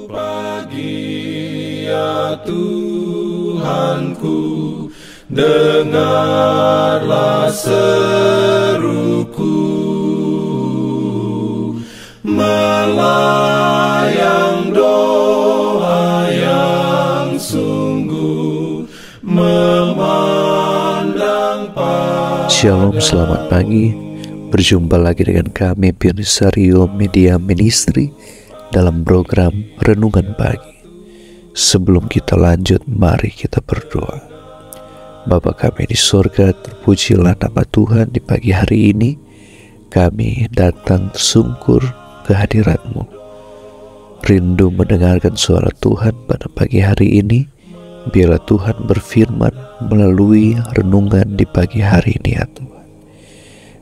Pagi ya Tuhanku, dengarlah seruku, melayang doa yang sungguh, memandang Shalom, selamat pagi. Berjumpa lagi dengan kami Pionesario Media Ministry dalam program Renungan Pagi. Sebelum kita lanjut, mari kita berdoa. Bapa kami di surga, terpujilah nama Tuhan di pagi hari ini. Kami datang tersungkur ke hadirat-Mu, rindu mendengarkan suara Tuhan pada pagi hari ini. Biarlah Tuhan berfirman melalui renungan di pagi hari ini ya Tuhan.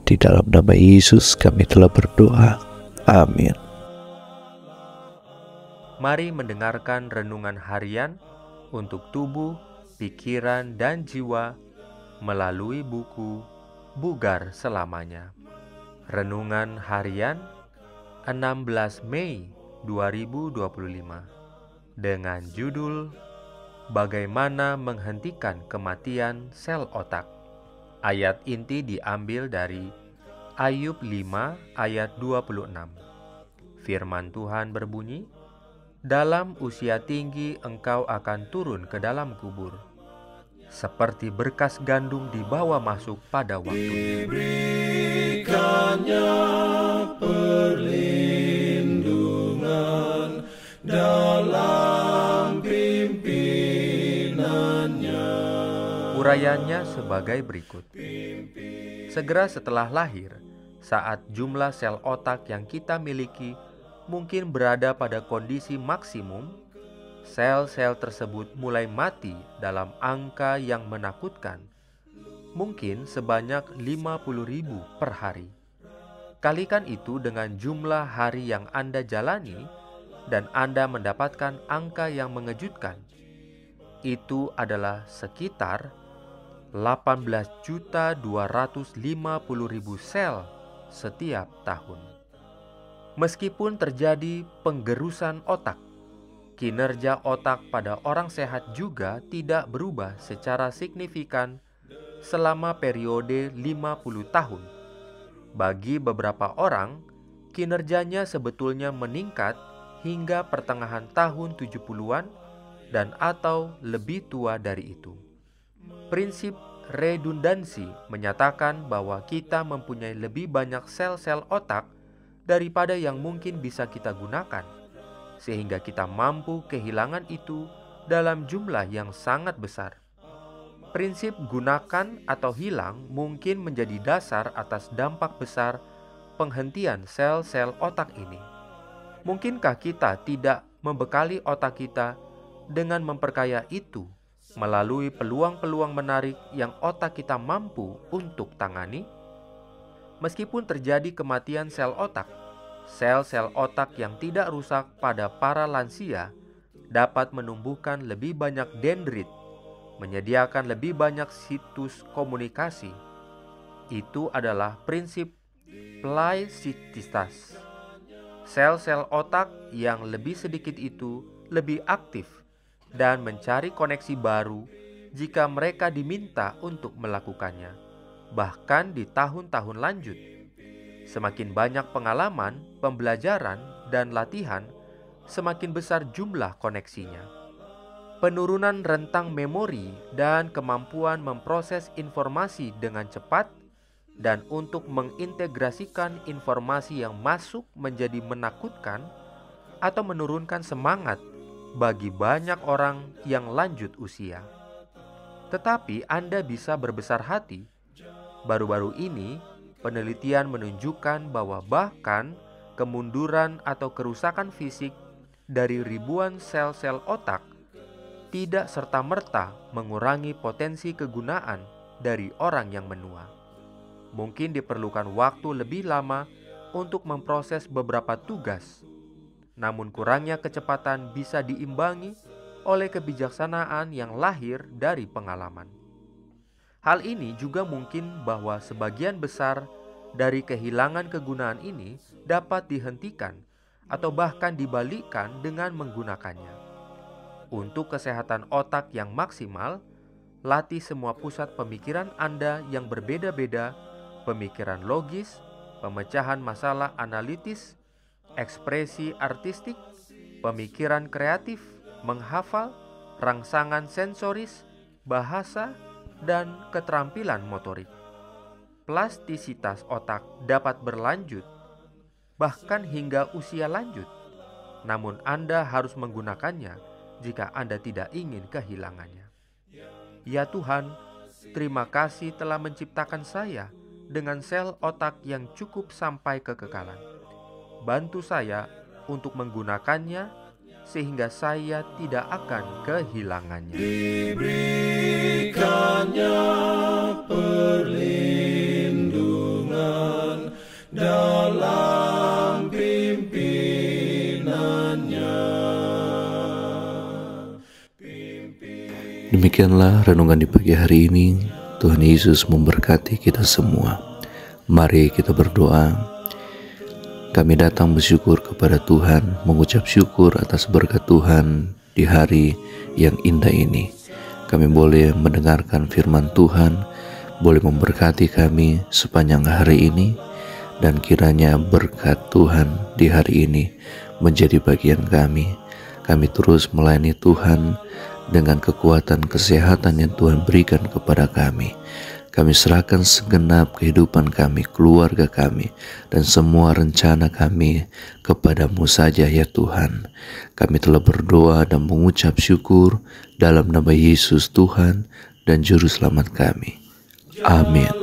Di dalam nama Yesus kami telah berdoa. Amin. Mari mendengarkan renungan harian untuk tubuh, pikiran, dan jiwa melalui buku Bugar Selamanya. Renungan harian 16 Mei 2025 dengan judul Bagaimana Menghentikan Kematian Sel Otak. Ayat inti diambil dari Ayub 5 ayat 26. Firman Tuhan berbunyi, "Dalam usia tinggi engkau akan turun ke dalam kubur, seperti berkas gandum dibawa masuk pada waktunya." Diberikannya perlindungan dalam pimpinannya. Urayanya sebagai berikut. Segera setelah lahir, saat jumlah sel otak yang kita miliki mungkin berada pada kondisi maksimum, sel-sel tersebut mulai mati dalam angka yang menakutkan, mungkin sebanyak 50.000 per hari. Kalikan itu dengan jumlah hari yang Anda jalani dan Anda mendapatkan angka yang mengejutkan. Itu adalah sekitar 18.250.000 sel setiap tahun. Meskipun terjadi penggerusan otak, kinerja otak pada orang sehat juga tidak berubah secara signifikan selama periode 50 tahun. Bagi beberapa orang, kinerjanya sebetulnya meningkat hingga pertengahan tahun 70-an dan atau lebih tua dari itu. Prinsip redundansi menyatakan bahwa kita mempunyai lebih banyak sel-sel otak daripada yang mungkin bisa kita gunakan, sehingga kita mampu kehilangan itu dalam jumlah yang sangat besar. Prinsip gunakan atau hilang mungkin menjadi dasar atas dampak besar penghentian sel-sel otak ini. Mungkinkah kita tidak membekali otak kita dengan memperkaya itu melalui peluang-peluang menarik yang otak kita mampu untuk tangani? Meskipun terjadi kematian sel otak, sel-sel otak yang tidak rusak pada para lansia dapat menumbuhkan lebih banyak dendrit, menyediakan lebih banyak situs komunikasi. Itu adalah prinsip plastisitas. Sel-sel otak yang lebih sedikit itu lebih aktif dan mencari koneksi baru jika mereka diminta untuk melakukannya, bahkan di tahun-tahun lanjut. Semakin banyak pengalaman, pembelajaran, dan latihan, semakin besar jumlah koneksinya. Penurunan rentang memori dan kemampuan memproses informasi dengan cepat dan untuk mengintegrasikan informasi yang masuk menjadi menakutkan atau menurunkan semangat bagi banyak orang yang lanjut usia. Tetapi Anda bisa berbesar hati. Baru-baru ini, penelitian menunjukkan bahwa bahkan kemunduran atau kerusakan fisik dari ribuan sel-sel otak tidak serta-merta mengurangi potensi kegunaan dari orang yang menua. Mungkin diperlukan waktu lebih lama untuk memproses beberapa tugas, namun kurangnya kecepatan bisa diimbangi oleh kebijaksanaan yang lahir dari pengalaman. Hal ini juga mungkin bahwa sebagian besar dari kehilangan kegunaan ini dapat dihentikan atau bahkan dibalikkan dengan menggunakannya. Untuk kesehatan otak yang maksimal, latih semua pusat pemikiran Anda yang berbeda-beda, pemikiran logis, pemecahan masalah analitis, ekspresi artistik, pemikiran kreatif, menghafal, rangsangan sensoris, bahasa, dan keterampilan motorik. Plastisitas otak dapat berlanjut, bahkan hingga usia lanjut. Namun Anda harus menggunakannya jika Anda tidak ingin kehilangannya. Ya Tuhan, terima kasih telah menciptakan saya dengan sel otak yang cukup sampai kekekalan. Bantu saya untuk menggunakannya sehingga saya tidak akan kehilangannya. Diberikannya perlindungan dalam pimpinannya. Demikianlah renungan di pagi hari ini. Tuhan Yesus memberkati kita semua. Mari kita berdoa. Kami datang bersyukur kepada Tuhan, mengucap syukur atas berkat Tuhan di hari yang indah ini. Kami boleh mendengarkan firman Tuhan, boleh memberkati kami sepanjang hari ini, dan kiranya berkat Tuhan di hari ini menjadi bagian kami. Kami terus melayani Tuhan dengan kekuatan kesehatan yang Tuhan berikan kepada kami. Kami serahkan segenap kehidupan kami, keluarga kami, dan semua rencana kami kepadamu saja ya Tuhan. Kami telah berdoa dan mengucap syukur dalam nama Yesus Tuhan dan Juru Selamat kami. Amin.